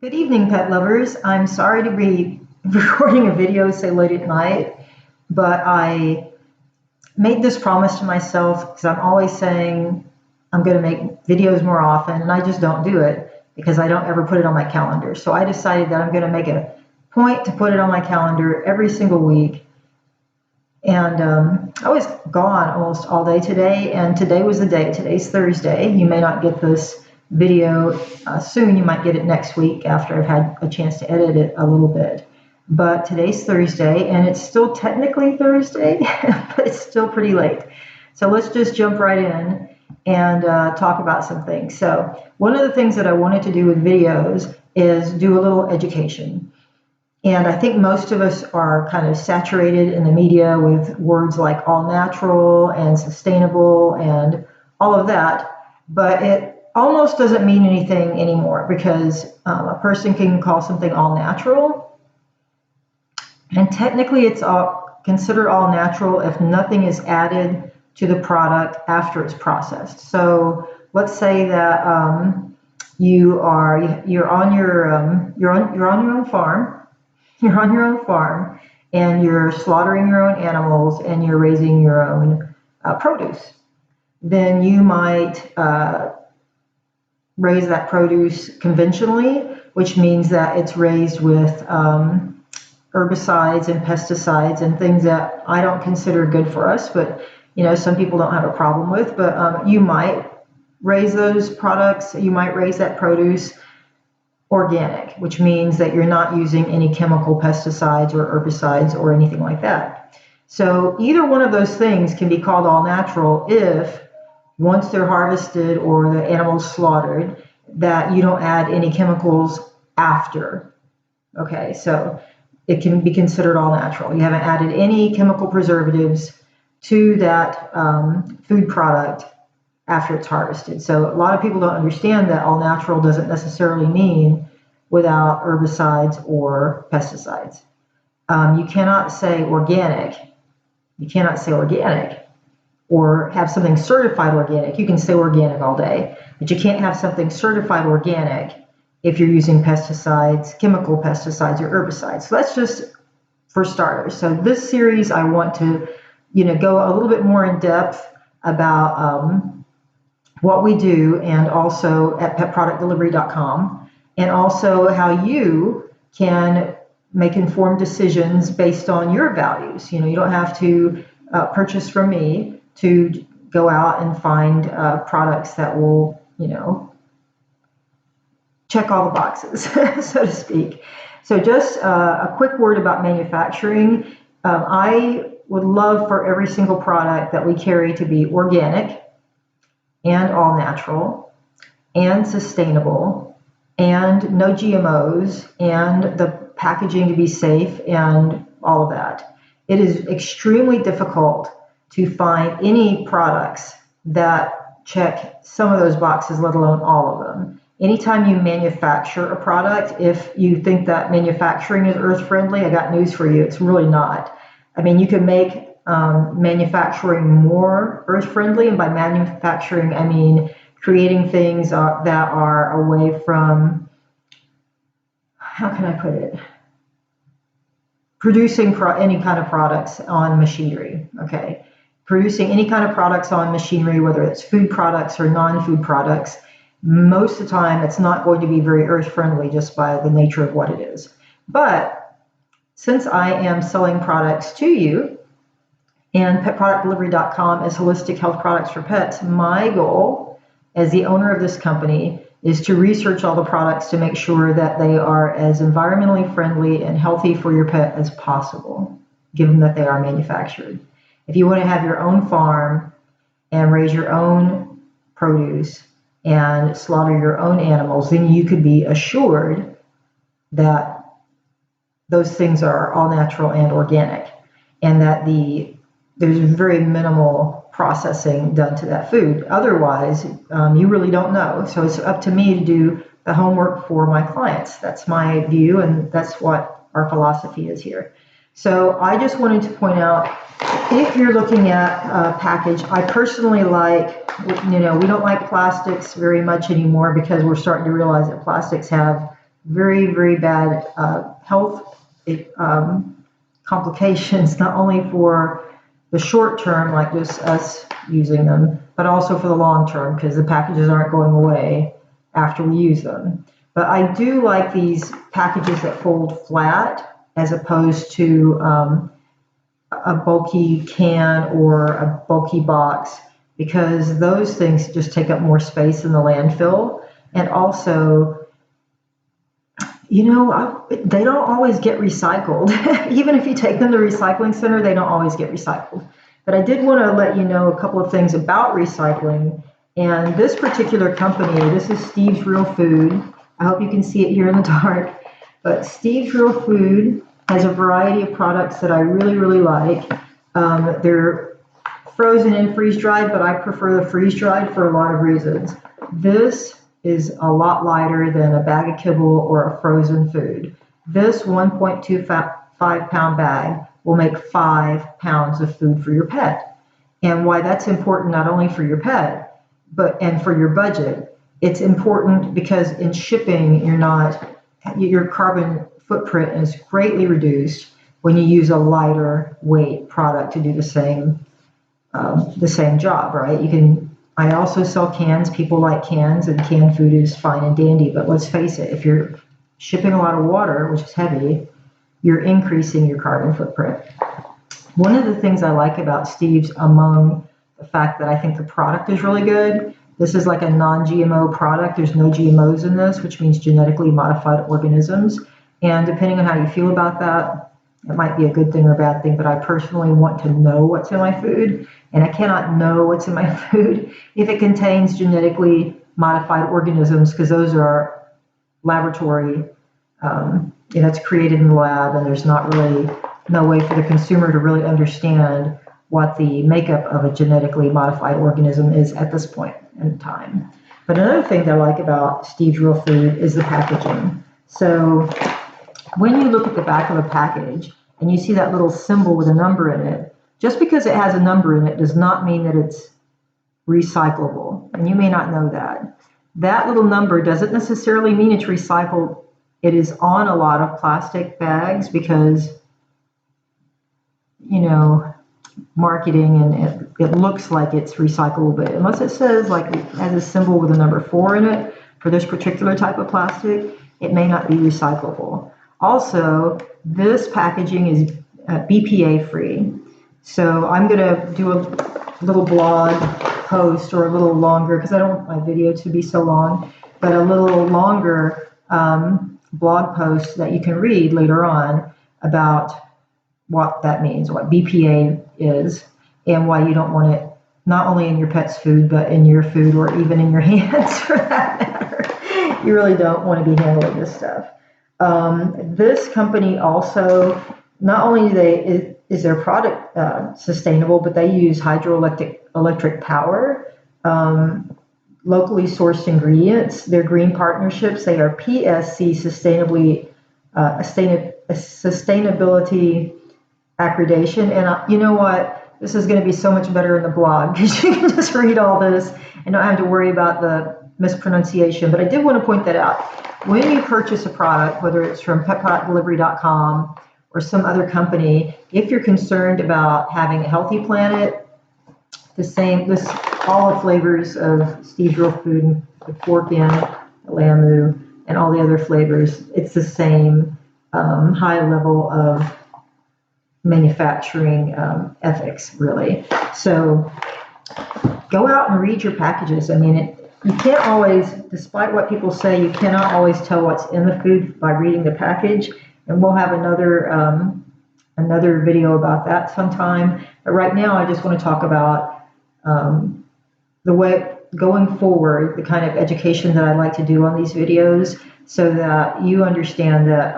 Good evening, pet lovers. I'm sorry to be recording a video so late at night, but I made this promise to myself because I'm always saying I'm going to make videos more often, and I just don't do it because I don't ever put it on my calendar. So I decided that I'm going to make a point to put it on my calendar every single week. And I was gone almost all day today, and today was the day. Today's Thursday. You may not get this video soon. You might get it next week after I've had a chance to edit it a little bit. But today's Thursday, and it's still technically Thursday, but it's still pretty late. So let's just jump right in and talk about some things. So one of the things that I wanted to do with videos is do a little education. And I think most of us are kind of saturated in the media with words like all natural and sustainable and all of that. But it almost doesn't mean anything anymore because a person can call something all natural. And technically, it's all considered all natural if nothing is added to the product after it's processed. So let's say that you're on your own farm. You're on your own farm and you're slaughtering your own animals and you're raising your own produce. Then you might raise that produce conventionally, which means that it's raised with herbicides and pesticides and things that I don't consider good for us, but some people don't have a problem with. But you might raise those products, you might raise that produce organic, which means that you're not using any chemical pesticides or herbicides or anything like that. So either one of those things can be called all natural if once they're harvested or the animal's slaughtered, that you don't add any chemicals after. Okay, so it can be considered all natural. You haven't added any chemical preservatives to that food product after it's harvested. So a lot of people don't understand that all natural doesn't necessarily mean without herbicides or pesticides. You cannot say organic. You cannot say organic or have something certified organic. You can say organic all day, but you can't have something certified organic if you're using pesticides, chemical pesticides or herbicides. So that's just for starters. So this series, I want to, go a little bit more in depth about what we do, and also at petproductdelivery.com, and also how you can make informed decisions based on your values. You don't have to purchase from me to go out and find products that will, check all the boxes, so to speak. So just a quick word about manufacturing. I would love for every single product that we carry to be organic and all natural and sustainable and no GMOs and the packaging to be safe and all of that. It is extremely difficult to find any products that check some of those boxes, let alone all of them. Anytime you manufacture a product, if you think that manufacturing is earth friendly, I got news for you. It's really not. I mean, you can make manufacturing more earth friendly, and by manufacturing I mean creating things that are away from, how can I put it, producing any kind of products on machinery. Okay, producing any kind of products on machinery, whether it's food products or non-food products, most of the time it's not going to be very earth friendly just by the nature of what it is. But since I am selling products to you, and petproductdelivery.com is holistic health products for pets, my goal as the owner of this company is to research all the products to make sure that they are as environmentally friendly and healthy for your pet as possible, given that they are manufactured. If you want to have your own farm and raise your own produce and slaughter your own animals, then you could be assured that those things are all natural and organic, and that there's very minimal processing done to that food. Otherwise, you really don't know. So it's up to me to do the homework for my clients. That's my view, and that's what our philosophy is here. So I just wanted to point out, if you're looking at a package, I personally we don't like plastics very much anymore because we're starting to realize that plastics have very, very bad health complications, not only for the short term, like just us using them, but also for the long term, because the packages aren't going away after we use them. But I do like these packages that fold flat as opposed to a bulky can or a bulky box, because those things just take up more space in the landfill. And also, they don't always get recycled. Even if you take them to the recycling center, they don't always get recycled. But I did want to let you know a couple of things about recycling. And this particular company, this is Steve's Real Food. I hope you can see it here in the dark. But Steve's Real Food has a variety of products that I really, really like. They're frozen and freeze-dried, but I prefer the freeze-dried for a lot of reasons. This is a lot lighter than a bag of kibble or a frozen food. This 1.25 pound bag will make 5 pounds of food for your pet. And why that's important, not only for your pet, and for your budget, it's important because in shipping, your carbon footprint is greatly reduced when you use a lighter weight product to do the same job, right? I also sell cans. People like cans, and canned food is fine and dandy. But let's face it, if you're shipping a lot of water, which is heavy, you're increasing your carbon footprint. One of the things I like about Steve's, among the fact that I think the product is really good, this is like a non-GMO product. There's no GMOs in this, which means genetically modified organisms. And depending on how you feel about that, it might be a good thing or a bad thing, but I personally want to know what's in my food, and I cannot know what's in my food if it contains genetically modified organisms, because those are laboratory, it's created in the lab, and there's not really no way for the consumer to really understand what the makeup of a genetically modified organism is at this point in time. But another thing that I like about Steve's Real Food is the packaging. So when you look at the back of a package and you see that little symbol with a number in it, just because it has a number in it does not mean that it's recyclable. And you may not know that. That little number doesn't necessarily mean it's recycled. It is on a lot of plastic bags because, marketing, and it looks like it's recyclable, but unless it says, like, it has a symbol with a number 4 in it for this particular type of plastic, it may not be recyclable. Also, this packaging is BPA free. So I'm going to do a little blog post, or a little longer, because I don't want my video to be so long, but a little longer blog post that you can read later on about what that means, what BPA is, and why you don't want it not only in your pet's food, but in your food, or even in your hands for that matter. You really don't want to be handling this stuff. This company also, not only is their product sustainable, but they use hydroelectric power, locally sourced ingredients. Their green partnerships, they are PSC sustainability accreditation. And you know what? This is going to be so much better in the blog, because you can just read all this and not have to worry about the mispronunciation. But I did want to point that out. When you purchase a product, whether it's from petproductdelivery.com or some other company, if you're concerned about having a healthy planet, all the flavors of Steve's Real Food, the pork in, the lamu, and all the other flavors, it's the same high level of manufacturing ethics, really. So go out and read your packages. I mean, you can't always, despite what people say, you cannot always tell what's in the food by reading the package. And we'll have another video about that sometime. But right now, I just want to talk about the way going forward, the kind of education that I like to do on these videos, so that you understand that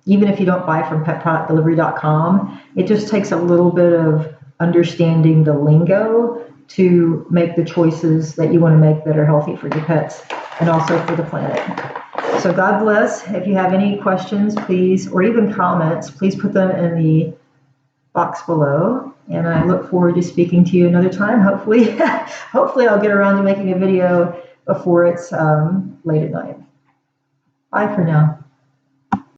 even if you don't buy from petproductdelivery.com, it just takes a little bit of understanding the lingo to make the choices that you want to make that are healthy for your pets and also for the planet. So God bless. If you have any questions, please, or even comments, please put them in the box below. And I look forward to speaking to you another time. Hopefully I'll get around to making a video before it's late at night. Bye for now.